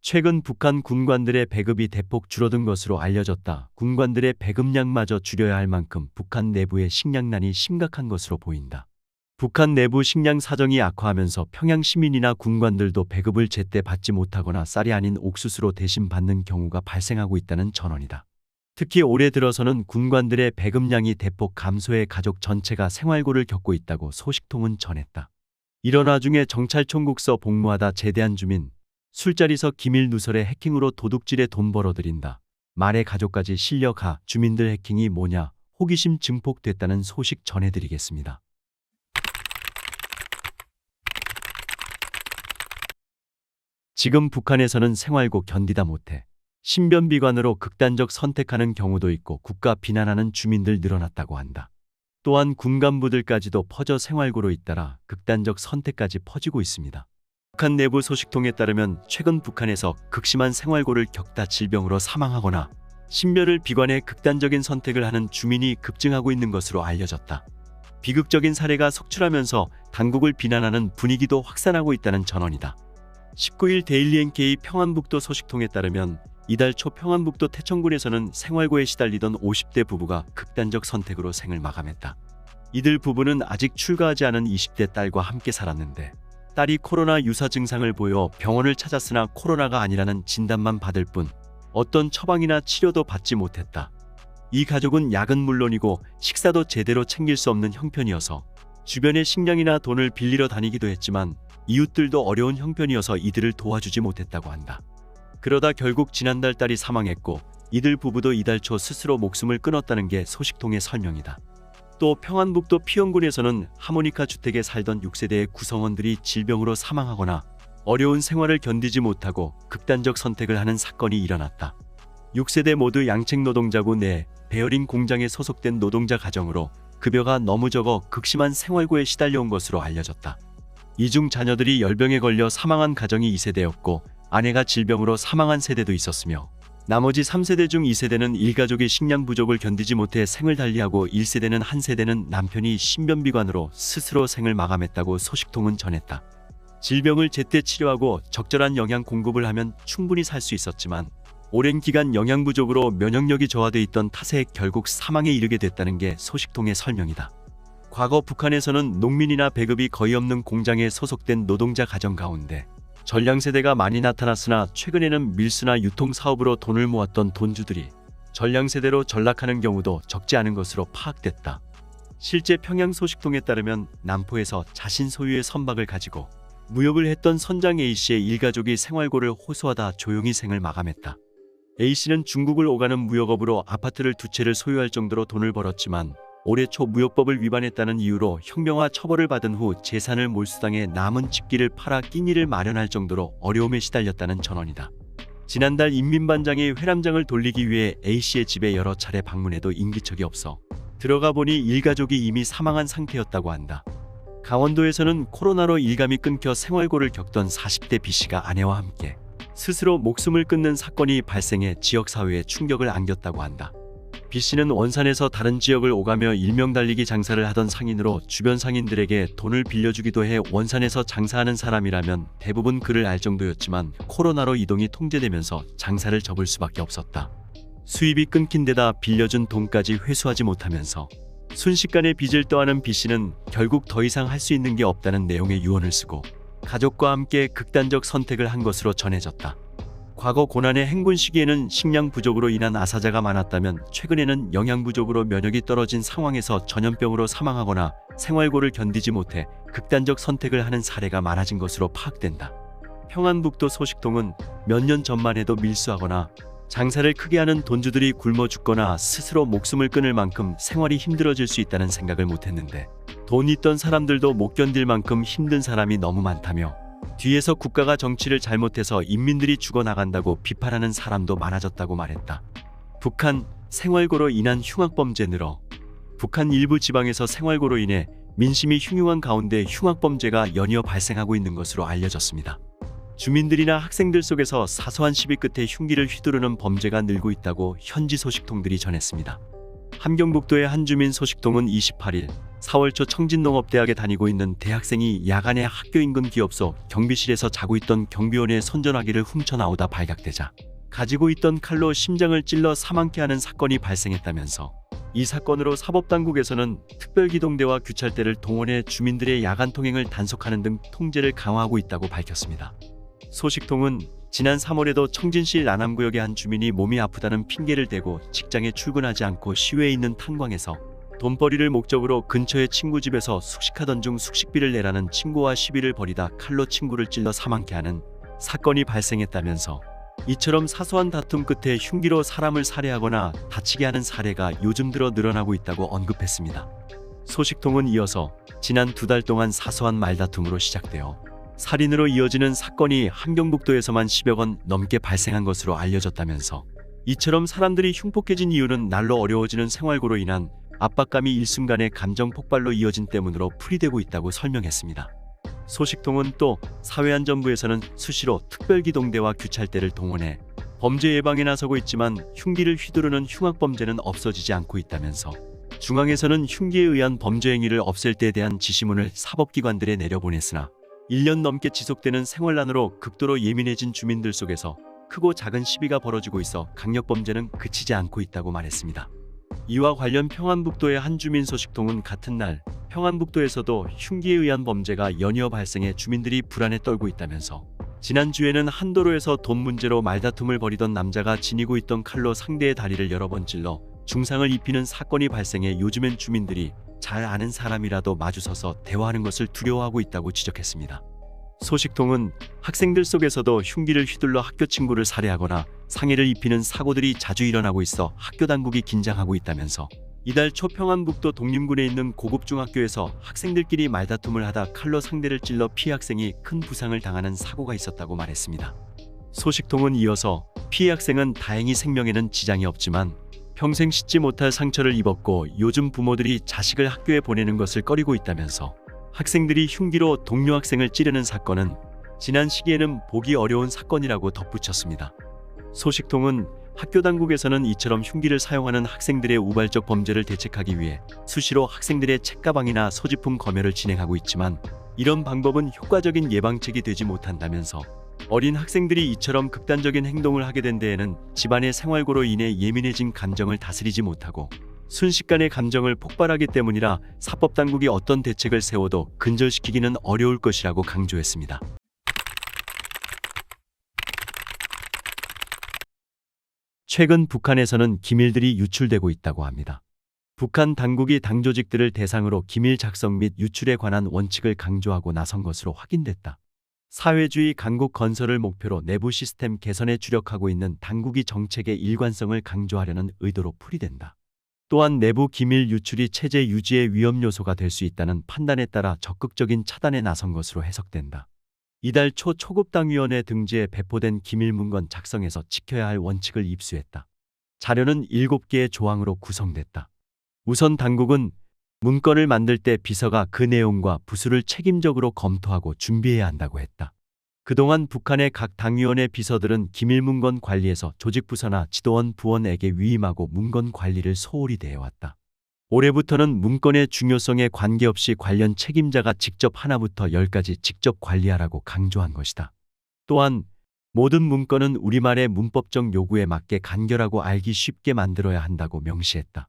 최근 북한 군관들의 배급이 대폭 줄어든 것으로 알려졌다. 군관들의 배급량마저 줄여야 할 만큼 북한 내부의 식량난이 심각한 것으로 보인다. 북한 내부 식량 사정이 악화하면서 평양 시민이나 군관들도 배급을 제때 받지 못하거나 쌀이 아닌 옥수수로 대신 받는 경우가 발생하고 있다는 전언이다. 특히 올해 들어서는 군관들의 배급량이 대폭 감소해 가족 전체가 생활고를 겪고 있다고 소식통은 전했다. 이런 와중에 정찰총국서 복무하다 제대한 주민, 술자리서 기밀 누설의 해킹으로 도둑질에 돈 벌어들인다. 말의 가족까지 실려가 주민들 해킹이 뭐냐 호기심 증폭됐다는 소식 전해드리겠습니다. 지금 북한에서는 생활고 견디다 못해 신변비관으로 극단적 선택하는 경우도 있고 국가 비난하는 주민들 늘어났다고 한다. 또한 군간부들까지도 퍼져 생활고로 잇따라 극단적 선택까지 퍼지고 있습니다. 북한 내부 소식통에 따르면 최근 북한에서 극심한 생활고를 겪다 질병으로 사망하거나 신변을 비관해 극단적인 선택을 하는 주민이 급증하고 있는 것으로 알려졌다. 비극적인 사례가 속출하면서 당국을 비난하는 분위기도 확산하고 있다는 전언이다. 19일 데일리NK 평안북도 소식통에 따르면 이달 초 평안북도 태천군에서는 생활고에 시달리던 50대 부부가 극단적 선택으로 생을 마감했다. 이들 부부는 아직 출가하지 않은 20대 딸과 함께 살았는데 딸이 코로나 유사 증상을 보여 병원을 찾았으나 코로나가 아니라는 진단만 받을 뿐 어떤 처방이나 치료도 받지 못했다. 이 가족은 약은 물론이고 식사도 제대로 챙길 수 없는 형편이어서 주변에 식량이나 돈을 빌리러 다니기도 했지만 이웃들도 어려운 형편이어서 이들을 도와주지 못했다고 한다. 그러다 결국 지난달 딸이 사망했고 이들 부부도 이달 초 스스로 목숨을 끊었다는 게 소식통의 설명이다. 또 평안북도 피영군에서는 하모니카 주택에 살던 6세대의 구성원들이 질병으로 사망하거나 어려운 생활을 견디지 못하고 극단적 선택을 하는 사건이 일어났다. 6세대 모두 양책 노동자고 내 베어링 공장에 소속된 노동자 가정으로 급여가 너무 적어 극심한 생활고에 시달려온 것으로 알려졌다. 이 중 자녀들이 열병에 걸려 사망한 가정이 2세대였고 아내가 질병으로 사망한 세대도 있었으며 나머지 3세대 중 2세대는 일가족이 식량 부족을 견디지 못해 생을 달리하고 1세대는 한 세대는 남편이 신변비관으로 스스로 생을 마감했다고 소식통은 전했다. 질병을 제때 치료하고 적절한 영양 공급을 하면 충분히 살 수 있었지만 오랜 기간 영양 부족으로 면역력이 저하돼 있던 탓에 결국 사망에 이르게 됐다는 게 소식통의 설명이다. 과거 북한에서는 농민이나 배급이 거의 없는 공장에 소속된 노동자 가정 가운데 전량세대가 많이 나타났으나 최근에는 밀수나 유통사업으로 돈을 모았던 돈주들이 전량세대로 전락하는 경우도 적지 않은 것으로 파악됐다. 실제 평양 소식통에 따르면 남포에서 자신 소유의 선박을 가지고 무역을 했던 선장 A씨의 일가족이 생활고를 호소하다 조용히 생을 마감했다. A씨는 중국을 오가는 무역업으로 아파트를 2채를 소유할 정도로 돈을 벌었지만 올해 초 무역법을 위반했다는 이유로 형명화 처벌을 받은 후 재산을 몰수당해 남은 집기를 팔아 끼니를 마련할 정도로 어려움에 시달렸다는 전언이다. 지난달 인민반장이 회람장을 돌리기 위해 A씨의 집에 여러 차례 방문해도 인기척이 없어 들어가 보니 일가족이 이미 사망한 상태였다고 한다. 강원도에서는 코로나로 일감이 끊겨 생활고를 겪던 40대 B씨가 아내와 함께 스스로 목숨을 끊는 사건이 발생해 지역사회에 충격을 안겼다고 한다. B씨는 원산에서 다른 지역을 오가며 일명 달리기 장사를 하던 상인으로 주변 상인들에게 돈을 빌려주기도 해 원산에서 장사하는 사람이라면 대부분 그를 알 정도였지만 코로나로 이동이 통제되면서 장사를 접을 수밖에 없었다. 수입이 끊긴 데다 빌려준 돈까지 회수하지 못하면서 순식간에 빚을 떠안은 B씨는 결국 더 이상 할 수 있는 게 없다는 내용의 유언을 쓰고 가족과 함께 극단적 선택을 한 것으로 전해졌다. 과거 고난의 행군 시기에는 식량 부족으로 인한 아사자가 많았다면 최근에는 영양 부족으로 면역이 떨어진 상황에서 전염병으로 사망하거나 생활고를 견디지 못해 극단적 선택을 하는 사례가 많아진 것으로 파악된다. 평안북도 소식통은 몇 년 전만 해도 밀수하거나 장사를 크게 하는 돈주들이 굶어 죽거나 스스로 목숨을 끊을 만큼 생활이 힘들어질 수 있다는 생각을 못했는데 돈 있던 사람들도 못 견딜 만큼 힘든 사람이 너무 많다며 뒤에서 국가가 정치를 잘못해서 인민들이 죽어나간다고 비판하는 사람도 많아졌다고 말했다. 북한 생활고로 인한 흉악범죄 늘어. 북한 일부 지방에서 생활고로 인해 민심이 흉흉한 가운데 흉악범죄가 연이어 발생하고 있는 것으로 알려졌습니다. 주민들이나 학생들 속에서 사소한 시비 끝에 흉기를 휘두르는 범죄가 늘고 있다고 현지 소식통들이 전했습니다. 함경북도의 한 주민 소식통은 28일 4월 초 청진농업대학에 다니고 있는 대학생이 야간에 학교 인근 기업소 경비실에서 자고 있던 경비원의 손전화기를 훔쳐나오다 발각되자 가지고 있던 칼로 심장을 찔러 사망케 하는 사건이 발생했다면서, 이 사건으로 사법당국에서는 특별기동대와 규찰대를 동원해 주민들의 야간 통행을 단속하는 등 통제를 강화하고 있다고 밝혔습니다. 소식통은 지난 3월에도 청진시 라남구역의 한 주민이 몸이 아프다는 핑계를 대고 직장에 출근하지 않고 시외에 있는 탄광에서 돈벌이를 목적으로 근처의 친구 집에서 숙식하던 중 숙식비를 내라는 친구와 시비를 벌이다 칼로 친구를 찔러 사망케 하는 사건이 발생했다면서, 이처럼 사소한 다툼 끝에 흉기로 사람을 살해하거나 다치게 하는 사례가 요즘 들어 늘어나고 있다고 언급했습니다. 소식통은 이어서 지난 2달 동안 사소한 말다툼으로 시작되어 살인으로 이어지는 사건이 함경북도에서만 10여 건 넘게 발생한 것으로 알려졌다면서, 이처럼 사람들이 흉폭해진 이유는 날로 어려워지는 생활고로 인한 압박감이 일순간의 감정 폭발로 이어진 때문으로 풀이되고 있다고 설명했습니다. 소식통은 또 사회안전부에서는 수시로 특별기동대와 규찰대를 동원해 범죄 예방에 나서고 있지만 흉기를 휘두르는 흉악범죄는 없어지지 않고 있다면서, 중앙에서는 흉기에 의한 범죄 행위를 없앨 때에 대한 지시문을 사법기관들에 내려보냈으나 1년 넘게 지속되는 생활난으로 극도로 예민해진 주민들 속에서 크고 작은 시비가 벌어지고 있어 강력범죄는 그치지 않고 있다고 말했습니다. 이와 관련 평안북도의 한 주민 소식통은 같은 날 평안북도에서도 흉기에 의한 범죄가 연이어 발생해 주민들이 불안에 떨고 있다면서, 지난주에는 한 도로에서 돈 문제로 말다툼을 벌이던 남자가 지니고 있던 칼로 상대의 다리를 여러 번 찔러 중상을 입히는 사건이 발생해 요즘엔 주민들이 잘 아는 사람이라도 마주서서 대화하는 것을 두려워하고 있다고 지적했습니다. 소식통은 학생들 속에서도 흉기를 휘둘러 학교 친구를 살해하거나 상해를 입히는 사고들이 자주 일어나고 있어 학교 당국이 긴장하고 있다면서, 이달 초 평안북도 독림군에 있는 고급 중학교에서 학생들끼리 말다툼을 하다 칼로 상대를 찔러 피해 학생이 큰 부상을 당하는 사고가 있었다고 말했습니다. 소식통은 이어서 피해 학생은 다행히 생명에는 지장이 없지만 평생 씻지 못할 상처를 입었고 요즘 부모들이 자식을 학교에 보내는 것을 꺼리고 있다면서, 학생들이 흉기로 동료 학생을 찌르는 사건은 지난 시기에는 보기 어려운 사건이라고 덧붙였습니다. 소식통은 학교 당국에서는 이처럼 흉기를 사용하는 학생들의 우발적 범죄를 대책하기 위해 수시로 학생들의 책가방이나 소지품 검열을 진행하고 있지만 이런 방법은 효과적인 예방책이 되지 못한다면서, 어린 학생들이 이처럼 극단적인 행동을 하게 된 데에는 집안의 생활고로 인해 예민해진 감정을 다스리지 못하고 순식간에 감정을 폭발하기 때문이라 사법당국이 어떤 대책을 세워도 근절시키기는 어려울 것이라고 강조했습니다. 최근 북한에서는 기밀들이 유출되고 있다고 합니다. 북한 당국이 당조직들을 대상으로 기밀 작성 및 유출에 관한 원칙을 강조하고 나선 것으로 확인됐다. 사회주의 강국 건설을 목표로 내부 시스템 개선에 주력하고 있는 당국이 정책의 일관성을 강조하려는 의도로 풀이된다. 또한 내부 기밀 유출이 체제 유지의 위험 요소가 될 수 있다는 판단에 따라 적극적인 차단에 나선 것으로 해석된다. 이달 초 초급당위원회 등지에 배포된 기밀문건 작성에서 지켜야 할 원칙을 입수했다. 자료는 7개의 조항으로 구성됐다. 우선 당국은 문건을 만들 때 비서가 그 내용과 부수를 책임적으로 검토하고 준비해야 한다고 했다. 그동안 북한의 각 당위원회 비서들은 기밀문건 관리에서 조직부서나 지도원 부원에게 위임하고 문건 관리를 소홀히 대해왔다. 올해부터는 문건의 중요성에 관계없이 관련 책임자가 직접 하나부터 10까지 직접 관리하라고 강조한 것이다. 또한 모든 문건은 우리말의 문법적 요구에 맞게 간결하고 알기 쉽게 만들어야 한다고 명시했다.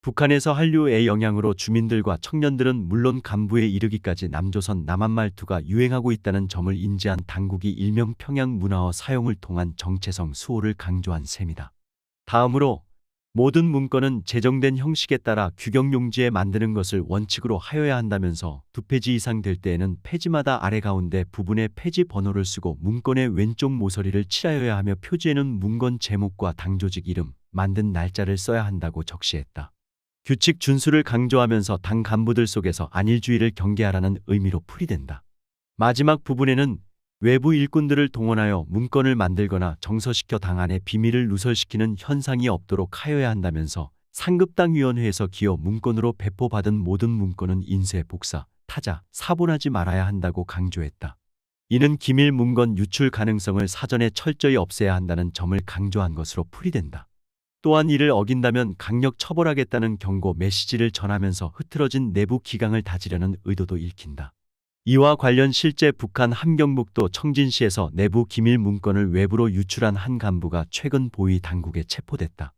북한에서 한류의 영향으로 주민들과 청년들은 물론 간부에 이르기까지 남조선 남한 말투가 유행하고 있다는 점을 인지한 당국이 일명 평양 문화어 사용을 통한 정체성 수호를 강조한 셈이다. 다음으로 모든 문건은 제정된 형식에 따라 규격용지에 만드는 것을 원칙으로 하여야 한다면서 2페이지 이상 될 때에는 페이지마다 아래 가운데 부분에 페이지 번호를 쓰고 문건의 왼쪽 모서리를 칠하여야 하며 표지에는 문건 제목과 당조직 이름, 만든 날짜를 써야 한다고 적시했다. 규칙 준수를 강조하면서 당 간부들 속에서 안일주의를 경계하라는 의미로 풀이된다. 마지막 부분에는 외부 일꾼들을 동원하여 문건을 만들거나 정서시켜 당 안에 비밀을 누설시키는 현상이 없도록 하여야 한다면서 상급당위원회에서 기여 문건으로 배포받은 모든 문건은 인쇄, 복사, 타자, 사본하지 말아야 한다고 강조했다. 이는 기밀 문건 유출 가능성을 사전에 철저히 없애야 한다는 점을 강조한 것으로 풀이된다. 또한 이를 어긴다면 강력 처벌하겠다는 경고 메시지를 전하면서 흐트러진 내부 기강을 다지려는 의도도 읽힌다. 이와 관련 실제 북한 함경북도 청진시에서 내부 기밀 문건을 외부로 유출한 한 간부가 최근 보위 당국에 체포됐다.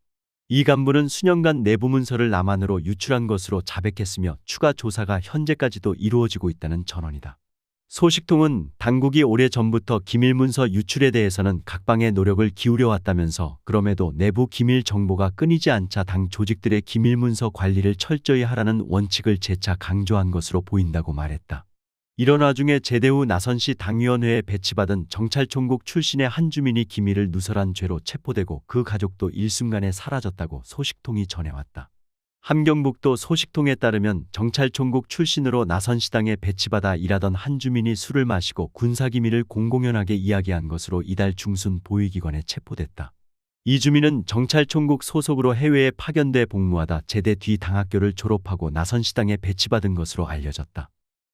이 간부는 수년간 내부 문서를 남한으로 유출한 것으로 자백했으며 추가 조사가 현재까지도 이루어지고 있다는 전언이다. 소식통은 당국이 오래전부터 기밀문서 유출에 대해서는 각방의 노력을 기울여왔다면서 그럼에도 내부 기밀 정보가 끊이지 않자 당 조직들의 기밀문서 관리를 철저히 하라는 원칙을 재차 강조한 것으로 보인다고 말했다. 이런 와중에 제대 후 나선시 당위원회에 배치받은 정찰총국 출신의 한 주민이 기밀을 누설한 죄로 체포되고 그 가족도 일순간에 사라졌다고 소식통이 전해왔다. 함경북도 소식통에 따르면 정찰총국 출신으로 나선시당에 배치받아 일하던 한 주민이 술을 마시고 군사기밀을 공공연하게 이야기한 것으로 이달 중순 보위기관에 체포됐다. 이 주민은 정찰총국 소속으로 해외에 파견돼 복무하다 제대 뒤 당학교를 졸업하고 나선시당에 배치받은 것으로 알려졌다.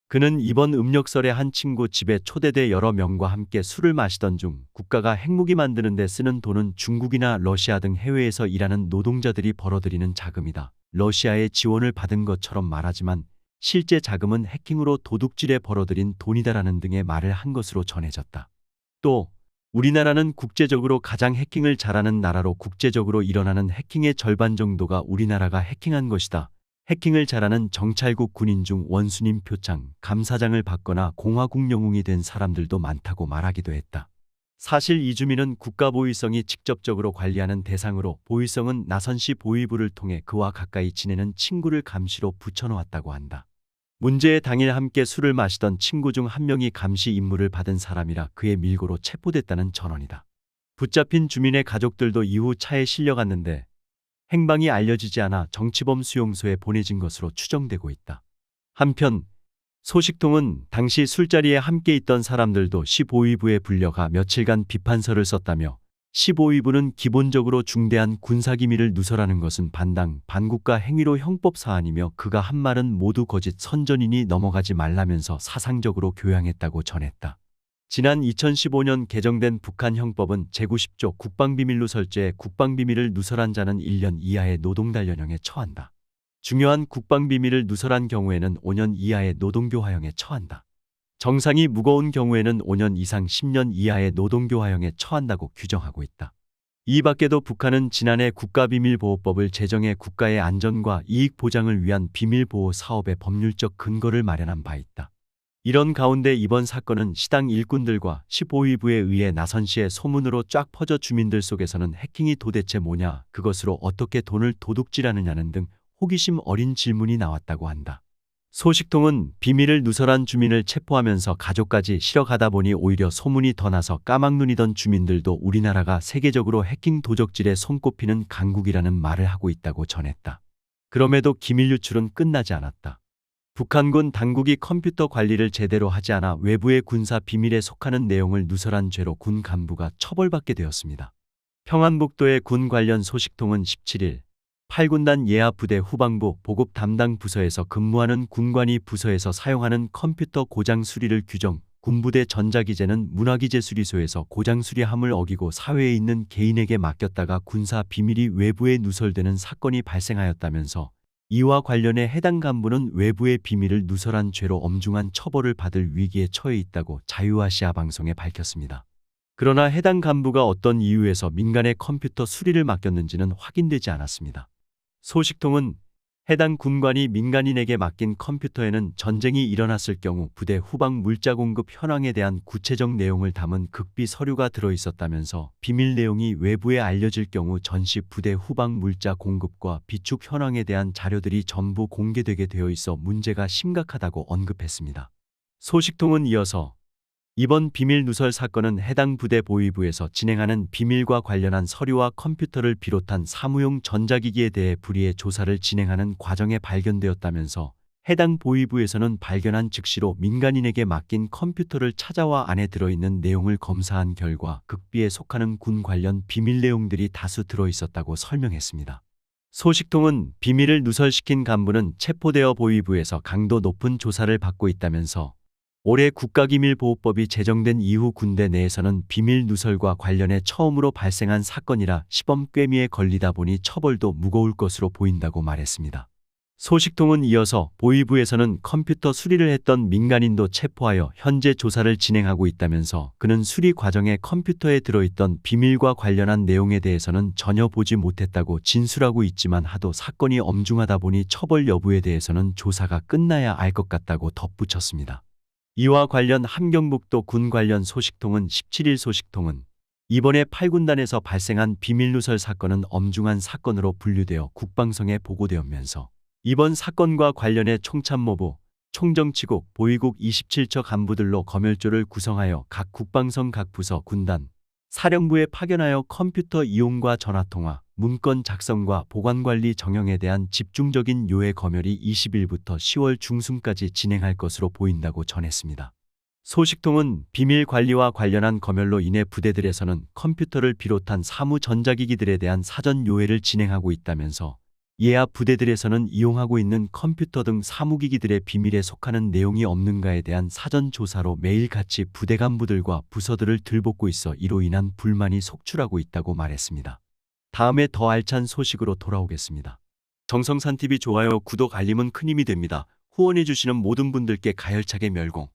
그는 이번 음력설에 한 친구 집에 초대돼 여러 명과 함께 술을 마시던 중 국가가 핵무기 만드는 데 쓰는 돈은 중국이나 러시아 등 해외에서 일하는 노동자들이 벌어들이는 자금이다. 러시아의 지원을 받은 것처럼 말하지만 실제 자금은 해킹으로 도둑질에 벌어들인 돈이다라는 등의 말을 한 것으로 전해졌다. 또 우리나라는 국제적으로 가장 해킹을 잘하는 나라로 국제적으로 일어나는 해킹의 절반 정도가 우리나라가 해킹한 것이다. 해킹을 잘하는 정찰국 군인 중 원수님 표창, 감사장을 받거나 공화국 영웅이 된 사람들도 많다고 말하기도 했다. 사실 이 주민은 국가보위성이 직접적으로 관리하는 대상으로 보위성은 나선시 보위부를 통해 그와 가까이 지내는 친구를 감시로 붙여놓았다고 한다. 문제의 당일 함께 술을 마시던 친구 중 한 명이 감시 임무를 받은 사람이라 그의 밀고로 체포됐다는 전언이다. 붙잡힌 주민의 가족들도 이후 차에 실려갔는데 행방이 알려지지 않아 정치범 수용소에 보내진 것으로 추정되고 있다. 한편 소식통은 당시 술자리에 함께 있던 사람들도 시 보위부에 불려가 며칠간 비판서를 썼다며 시 보위부는 기본적으로 중대한 군사기밀을 누설하는 것은 반당, 반국가 행위로 형법사안이며 그가 한 말은 모두 거짓 선전이니 넘어가지 말라면서 사상적으로 교양했다고 전했다. 지난 2015년 개정된 북한 형법은 제90조 국방비밀누설죄에 국방비밀을 누설한 자는 1년 이하의 노동단련형에 처한다. 중요한 국방비밀을 누설한 경우에는 5년 이하의 노동교화형에 처한다. 정상이 무거운 경우에는 5년 이상 10년 이하의 노동교화형에 처한다고 규정하고 있다. 이 밖에도 북한은 지난해 국가비밀보호법을 제정해 국가의 안전과 이익 보장을 위한 비밀보호 사업의 법률적 근거를 마련한 바 있다. 이런 가운데 이번 사건은 시당 일꾼들과 시 보위부에 의해 나선시의 소문으로 쫙 퍼져 주민들 속에서는 해킹이 도대체 뭐냐, 그것으로 어떻게 돈을 도둑질하느냐는 등 호기심 어린 질문이 나왔다고 한다. 소식통은 비밀을 누설한 주민을 체포하면서 가족까지 실어가다 보니 오히려 소문이 더 나서 까막눈이던 주민들도 우리나라가 세계적으로 해킹 도적질에 손꼽히는 강국이라는 말을 하고 있다고 전했다. 그럼에도 기밀 유출은 끝나지 않았다. 북한군 당국이 컴퓨터 관리를 제대로 하지 않아 외부의 군사 비밀에 속하는 내용을 누설한 죄로 군 간부가 처벌받게 되었습니다. 평안북도의 군 관련 소식통은 17일 8군단 예하부대 후방부 보급 담당 부서에서 근무하는 군관이 부서에서 사용하는 컴퓨터 고장 수리를 규정, 군부대 전자기재는 문화기재수리소에서 고장 수리함을 어기고 사회에 있는 개인에게 맡겼다가 군사 비밀이 외부에 누설되는 사건이 발생하였다면서 이와 관련해 해당 간부는 외부의 비밀을 누설한 죄로 엄중한 처벌을 받을 위기에 처해 있다고 자유아시아 방송에 밝혔습니다. 그러나 해당 간부가 어떤 이유에서 민간의 컴퓨터 수리를 맡겼는지는 확인되지 않았습니다. 소식통은 해당 군관이 민간인에게 맡긴 컴퓨터에는 전쟁이 일어났을 경우 부대 후방 물자 공급 현황에 대한 구체적 내용을 담은 극비 서류가 들어있었다면서 비밀 내용이 외부에 알려질 경우 전시 부대 후방 물자 공급과 비축 현황에 대한 자료들이 전부 공개되게 되어 있어 문제가 심각하다고 언급했습니다. 소식통은 이어서 이번 비밀 누설 사건은 해당 부대 보위부에서 진행하는 비밀과 관련한 서류와 컴퓨터를 비롯한 사무용 전자기기에 대해 불의의 조사를 진행하는 과정에 발견되었다면서 해당 보위부에서는 발견한 즉시로 민간인에게 맡긴 컴퓨터를 찾아와 안에 들어있는 내용을 검사한 결과 극비에 속하는 군 관련 비밀 내용들이 다수 들어있었다고 설명했습니다. 소식통은 비밀을 누설시킨 간부는 체포되어 보위부에서 강도 높은 조사를 받고 있다면서 올해 국가기밀보호법이 제정된 이후 군대 내에서는 비밀 누설과 관련해 처음으로 발생한 사건이라 시범 꾀미에 걸리다 보니 처벌도 무거울 것으로 보인다고 말했습니다. 소식통은 이어서 보위부에서는 컴퓨터 수리를 했던 민간인도 체포하여 현재 조사를 진행하고 있다면서 그는 수리 과정에 컴퓨터에 들어있던 비밀과 관련한 내용에 대해서는 전혀 보지 못했다고 진술하고 있지만 하도 사건이 엄중하다 보니 처벌 여부에 대해서는 조사가 끝나야 알 것 같다고 덧붙였습니다. 이와 관련 함경북도 군 관련 소식통은 17일 소식통은 이번에 8군단에서 발생한 비밀누설 사건은 엄중한 사건으로 분류되어 국방성에 보고되었면서 이번 사건과 관련해 총참모부, 총정치국, 보위국 27처 간부들로 검열조를 구성하여 각 국방성 각 부서 군단, 사령부에 파견하여 컴퓨터 이용과 전화통화, 문건 작성과 보관관리 정형에 대한 집중적인 요해 검열이 20일부터 10월 중순까지 진행할 것으로 보인다고 전했습니다. 소식통은 비밀 관리와 관련한 검열로 인해 부대들에서는 컴퓨터를 비롯한 사무 전자기기들에 대한 사전 요해를 진행하고 있다면서 이에야 부대들에서는 이용하고 있는 컴퓨터 등 사무기기들의 비밀에 속하는 내용이 없는가에 대한 사전 조사로 매일같이 부대 간부들과 부서들을 들볶고 있어 이로 인한 불만이 속출하고 있다고 말했습니다. 다음에 더 알찬 소식으로 돌아오겠습니다. 정성산TV 좋아요, 구독, 알림은 큰 힘이 됩니다. 후원해주시는 모든 분들께 가열차게 멸공.